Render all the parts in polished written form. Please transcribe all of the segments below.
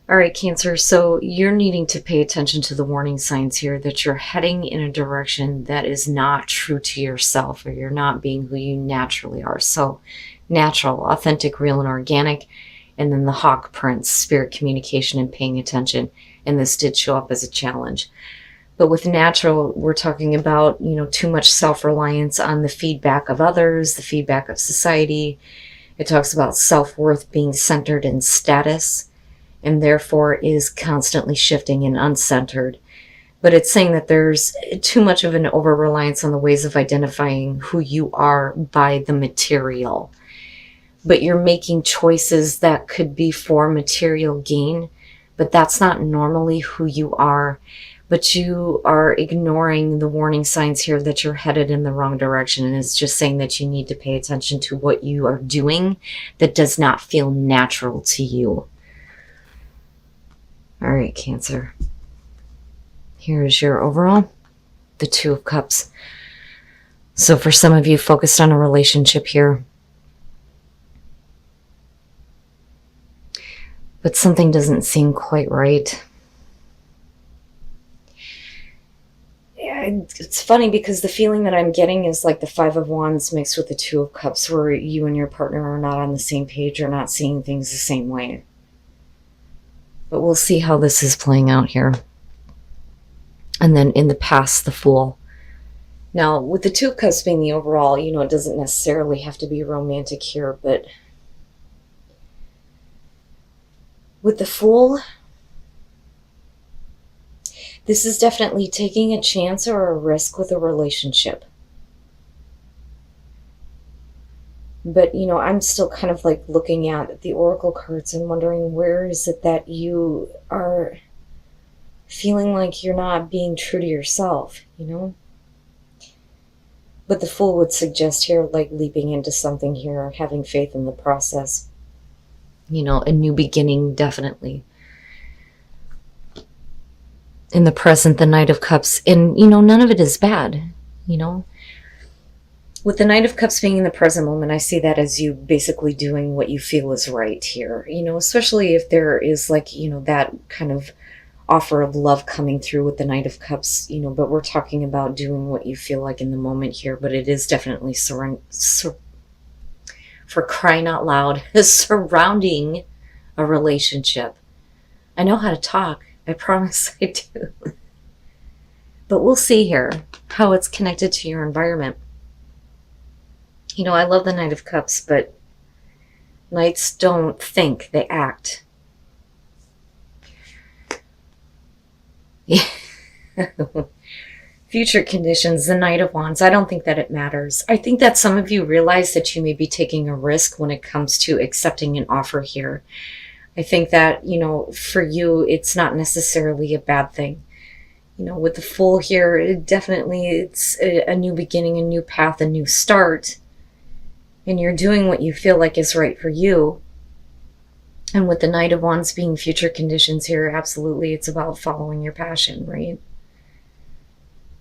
All right, Cancer. So you're needing to pay attention to the warning signs here that you're heading in a direction that is not true to yourself, or you're not being who you naturally are. So natural, authentic, real, and organic. And then the hawk prince, spirit communication and paying attention. And this did show up as a challenge. But with natural, we're talking about, too much self-reliance on the feedback of others, the feedback of society. It talks about self-worth being centered in status, and therefore is constantly shifting and uncentered. But it's saying that there's too much of an over-reliance on the ways of identifying who you are by the material. But you're making choices that could be for material gain, but that's not normally who you are. But you are ignoring the warning signs here that you're headed in the wrong direction. And it's just saying that you need to pay attention to what you are doing that does not feel natural to you. All right, Cancer. Here's your overall, the Two of Cups. So for some of you focused on a relationship here, but something doesn't seem quite right. It's funny because the feeling that I'm getting is like the Five of Wands mixed with the Two of Cups, where you and your partner are not on the same page or not seeing things the same way. But we'll see how this is playing out here. And then in the past, the Fool. Now, with the Two of Cups being the overall, it doesn't necessarily have to be romantic here, but with the Fool, this is definitely taking a chance or a risk with a relationship. But, I'm still kind of like looking at the Oracle cards and wondering, where is it that you are feeling like you're not being true to yourself, But the Fool would suggest here, like leaping into something here, having faith in the process. A new beginning, definitely. In the present, the Knight of Cups. And, none of it is bad, With the Knight of Cups being in the present moment, I see that as you basically doing what you feel is right here, especially if there is like, that kind of offer of love coming through with the Knight of Cups, but we're talking about doing what you feel like in the moment here, but it is definitely for crying out loud, surrounding a relationship. I know how to talk. I promise I do. But we'll see here how it's connected to your environment. I love the Knight of Cups, but knights don't think, they act. Future conditions, the Knight of Wands. I don't think that it matters. I think that some of you realize that you may be taking a risk when it comes to accepting an offer here. I think that, for you, it's not necessarily a bad thing. With the Fool here, it's a new beginning, a new path, a new start. And you're doing what you feel like is right for you. And with the Knight of Wands being future conditions here, absolutely, it's about following your passion, right?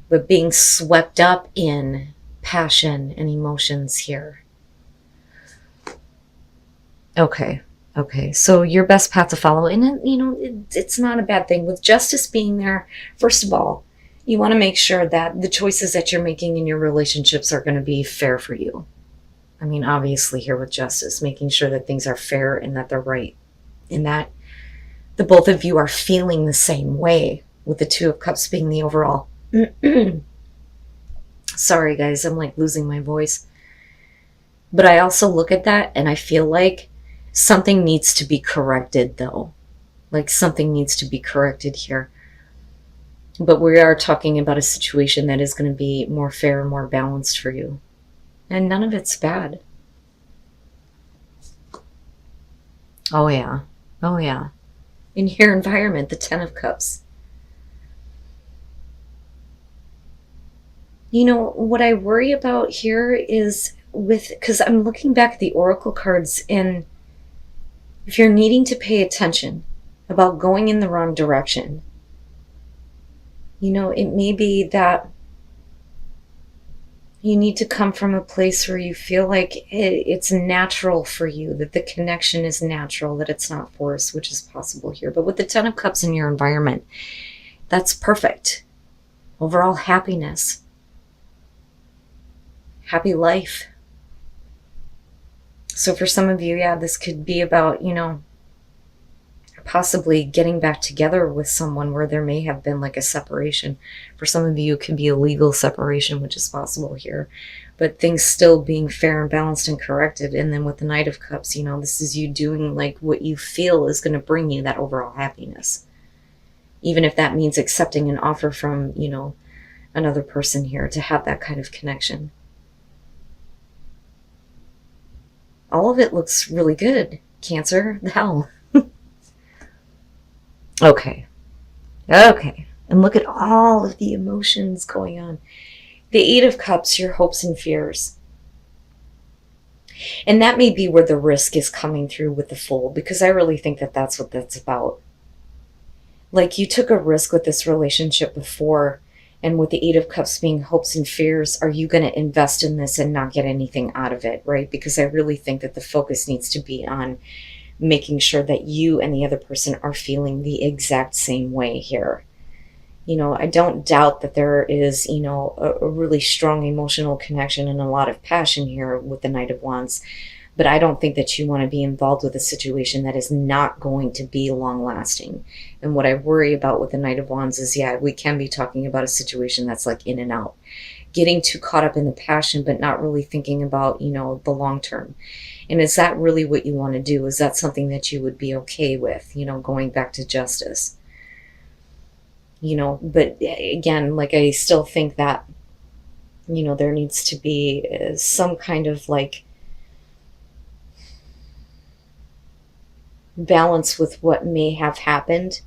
But being swept up in passion and emotions here. Okay, so your best path to follow, and it's not a bad thing. With justice being there, first of all, you want to make sure that the choices that you're making in your relationships are going to be fair for you. I mean, obviously here with justice, making sure that things are fair and that they're right. And that the both of you are feeling the same way, with the Two of Cups being the overall. Sorry guys, I'm like losing my voice. But I also look at that and I feel like something needs to be corrected though. Like something needs to be corrected here. But we are talking about a situation that is going to be more fair and more balanced for you. And none of it's bad. Oh yeah. In your environment, the Ten of Cups. What I worry about here is because I'm looking back at the Oracle cards, and if you're needing to pay attention about going in the wrong direction, it may be that You need to come from a place where you feel like it's natural for you, that the connection is natural, that it's not forced, which is possible here. But with the Ten of Cups in your environment, that's perfect. Overall happiness, happy life. So for some of you, yeah, this could be about, possibly getting back together with someone where there may have been like a separation. For some of you, it could be a legal separation, which is possible here. But things still being fair and balanced and corrected. And then with the Knight of Cups, this is you doing like what you feel is going to bring you that overall happiness. Even if that means accepting an offer from, another person here to have that kind of connection. All of it looks really good, Cancer. The hell. Okay. And look at all of the emotions going on. The Eight of Cups, your hopes and fears. And that may be where the risk is coming through with the Fool, because I really think that that's what that's about. Like, you took a risk with this relationship before, and with the Eight of Cups being hopes and fears, are you going to invest in this and not get anything out of it, right? Because I really think that the focus needs to be on making sure that you and the other person are feeling the exact same way here. I don't doubt that there is, a really strong emotional connection and a lot of passion here with the Knight of Wands. But I don't think that you want to be involved with a situation that is not going to be long lasting. And what I worry about with the Knight of Wands is, yeah, we can be talking about a situation that's like in and out. Getting too caught up in the passion, but not really thinking about, the long term. And is that really what you want to do? Is that something that you would be okay with, going back to justice? But again, like, I still think that, there needs to be some kind of like balance with what may have happened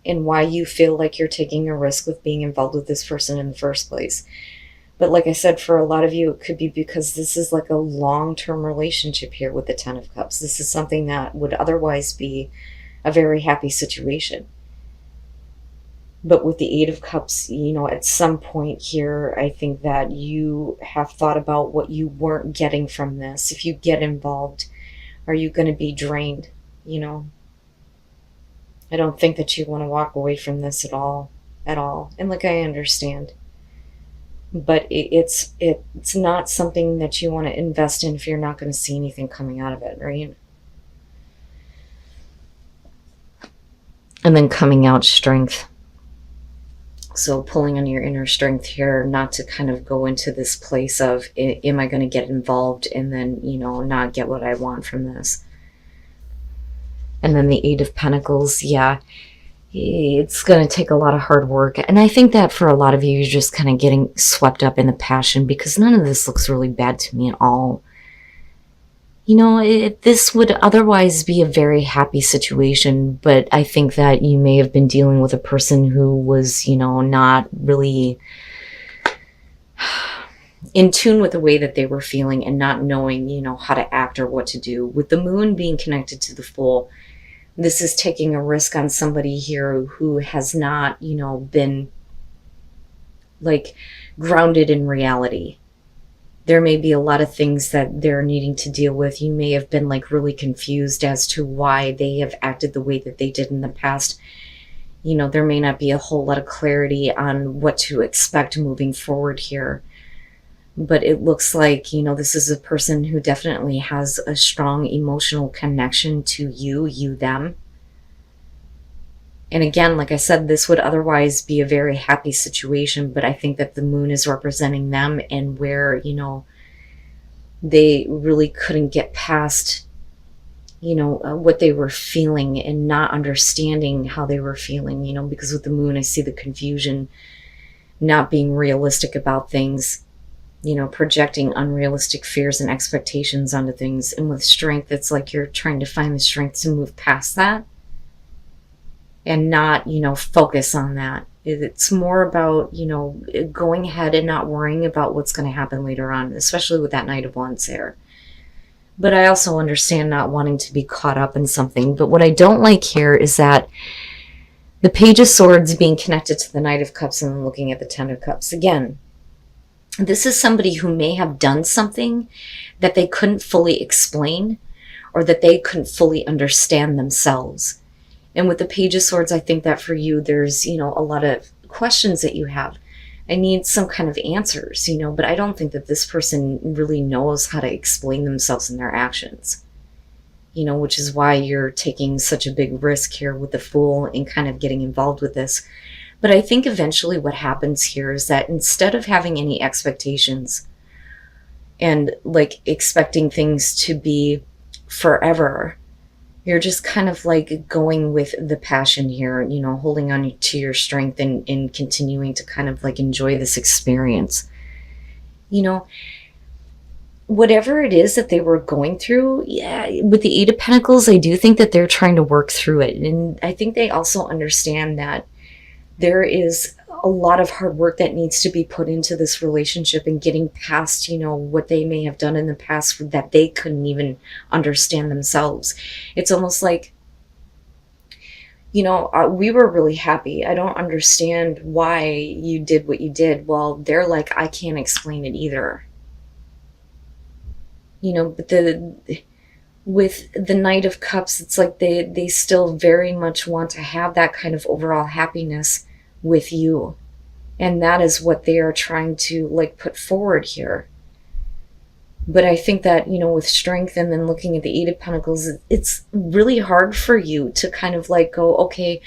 and why you feel like you're taking a risk with being involved with this person in the first place. But like I said, for a lot of you, it could be because this is like a long-term relationship here with the Ten of Cups. This is something that would otherwise be a very happy situation. But with the Eight of Cups, at some point here, I think that you have thought about what you weren't getting from this. If you get involved, are you going to be drained? I don't think that you want to walk away from this at all. And like, I understand. But it's not something that you want to invest in if you're not going to see anything coming out of it, right? And then coming out strength. So pulling on your inner strength here, not to kind of go into this place of, am I going to get involved and then, not get what I want from this? And then the Eight of Pentacles, yeah. It's going to take a lot of hard work. And I think that for a lot of you, you're just kind of getting swept up in the passion, because none of this looks really bad to me at all. This would otherwise be a very happy situation, but I think that you may have been dealing with a person who was, not really in tune with the way that they were feeling and not knowing, how to act or what to do. With the Moon being connected to the Fool, this is taking a risk on somebody here who has not, been like grounded in reality. There may be a lot of things that they're needing to deal with. You may have been like really confused as to why they have acted the way that they did in the past. There may not be a whole lot of clarity on what to expect moving forward here. But it looks like, this is a person who definitely has a strong emotional connection to you, them. And again, like I said, this would otherwise be a very happy situation, but I think that the Moon is representing them and where, they really couldn't get past, what they were feeling and not understanding how they were feeling, because with the Moon, I see the confusion, not being realistic about things, projecting unrealistic fears and expectations onto things. And with strength, it's like you're trying to find the strength to move past that and not, focus on that. It's more about, going ahead and not worrying about what's going to happen later on, especially with that Knight of Wands there. But I also understand not wanting to be caught up in something. But what I don't like here is that the Page of Swords being connected to the Knight of Cups and looking at the Ten of Cups. Again, This is somebody who may have done something that they couldn't fully explain or that they couldn't fully understand themselves. And with the Page of Swords, I think that for you, there's, a lot of questions that you have. I need some kind of answers, but I don't think that this person really knows how to explain themselves and their actions, which is why you're taking such a big risk here with the Fool and kind of getting involved with this. But I think eventually what happens here is that instead of having any expectations and like expecting things to be forever, you're just kind of like going with the passion here, holding on to your strength and continuing to kind of like enjoy this experience. Whatever it is that they were going through, yeah, with the Eight of Pentacles, I do think that they're trying to work through it. And I think they also understand that there is a lot of hard work that needs to be put into this relationship and getting past, what they may have done in the past that they couldn't even understand themselves. It's almost like, we were really happy. I don't understand why you did what you did. Well, they're like, I can't explain it either. But with the Knight of Cups, it's like they still very much want to have that kind of overall happiness with you. And that is what they are trying to like put forward here. But I think that, with strength and then looking at the Eight of Pentacles, it's really hard for you to kind of like go, okay,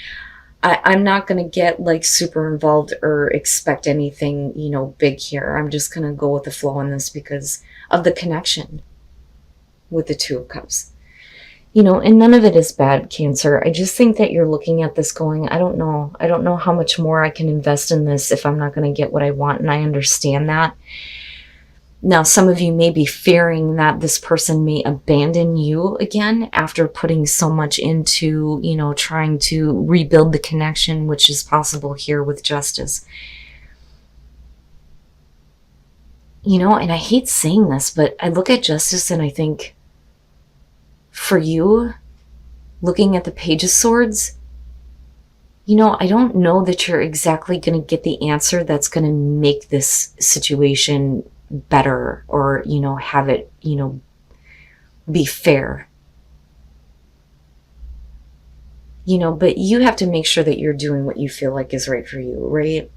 I'm not going to get like super involved or expect anything, big here. I'm just going to go with the flow on this because of the connection with the Two of Cups. And none of it is bad, Cancer. I just think that you're looking at this going, I don't know how much more I can invest in this if I'm not going to get what I want. And I understand that. Now, some of you may be fearing that this person may abandon you again after putting so much into, trying to rebuild the connection, which is possible here with Justice. And I hate saying this, but I look at Justice and I think, for you, looking at the Page of Swords, I don't know that you're exactly going to get the answer that's going to make this situation better or, have it, be fair. But you have to make sure that you're doing what you feel like is right for you, right?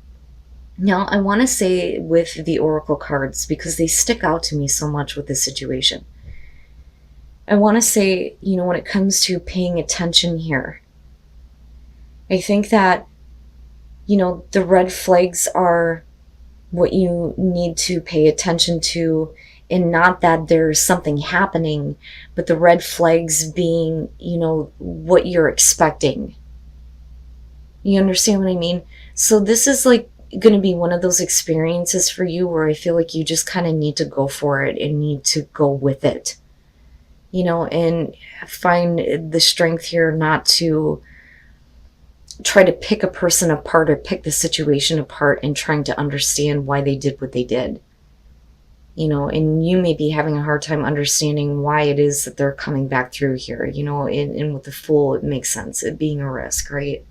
Now, I want to say with the Oracle cards, because they stick out to me so much with this situation, I want to say, when it comes to paying attention here, I think that, the red flags are what you need to pay attention to, and not that there's something happening, but the red flags being, what you're expecting. You understand what I mean? So this is like going to be one of those experiences for you where I feel like you just kind of need to go for it and need to go with it. And find the strength here not to try to pick a person apart or pick the situation apart and trying to understand why they did what they did. And you may be having a hard time understanding why it is that they're coming back through here, and with the Fool, it makes sense, it being a risk, right?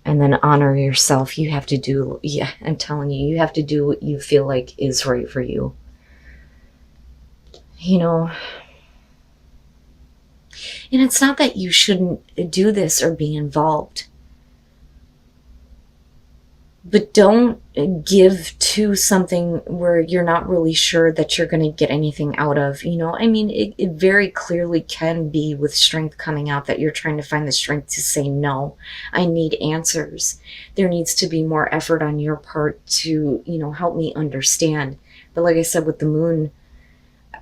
And then honor yourself. You have to do, I'm telling you, you have to do what you feel like is right for you. And it's not that you shouldn't do this or be involved, but don't give to something where you're not really sure that you're going to get anything out of. It very clearly can be with strength coming out that you're trying to find the strength to say, no, I need answers. There needs to be more effort on your part to, help me understand. But like I said, with the Moon,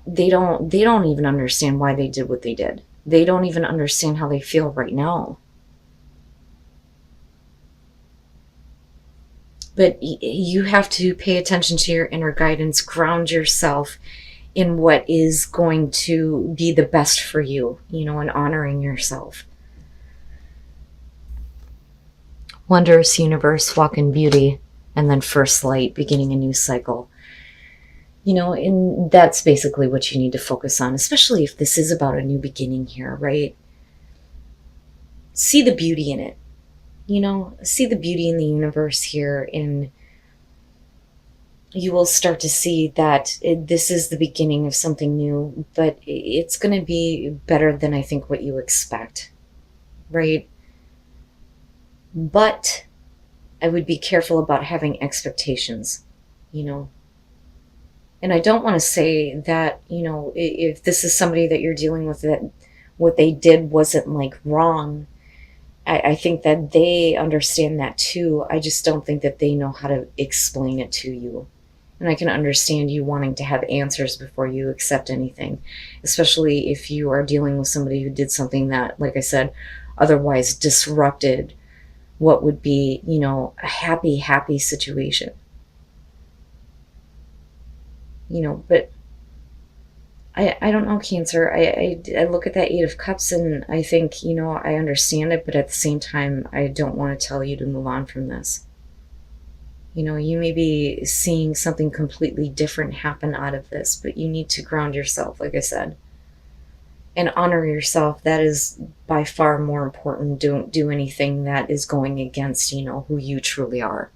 they don't even understand why they did what they did. They don't even understand how they feel right now. But you have to pay attention to your inner guidance, ground yourself in what is going to be the best for you, and honoring yourself. Wondrous universe, walk in beauty, and then first light, beginning a new cycle. And that's basically what you need to focus on, especially if this is about a new beginning here, right? See the beauty in it. See the beauty in the universe here, and you will start to see that this is the beginning of something new, but it's going to be better than I think what you expect, right? But I would be careful about having expectations, you know. And I don't want to say that, if this is somebody that you're dealing with, that what they did wasn't like wrong. I think that they understand that too. I just don't think that they know how to explain it to you. And I can understand you wanting to have answers before you accept anything, especially if you are dealing with somebody who did something that, like I said, otherwise disrupted what would be, a happy, happy situation. But I don't know, Cancer. I look at that Eight of Cups and I think, I understand it, but at the same time, I don't want to tell you to move on from this. You may be seeing something completely different happen out of this, but you need to ground yourself, like I said, and honor yourself. That is by far more important. Don't do anything that is going against, who you truly are.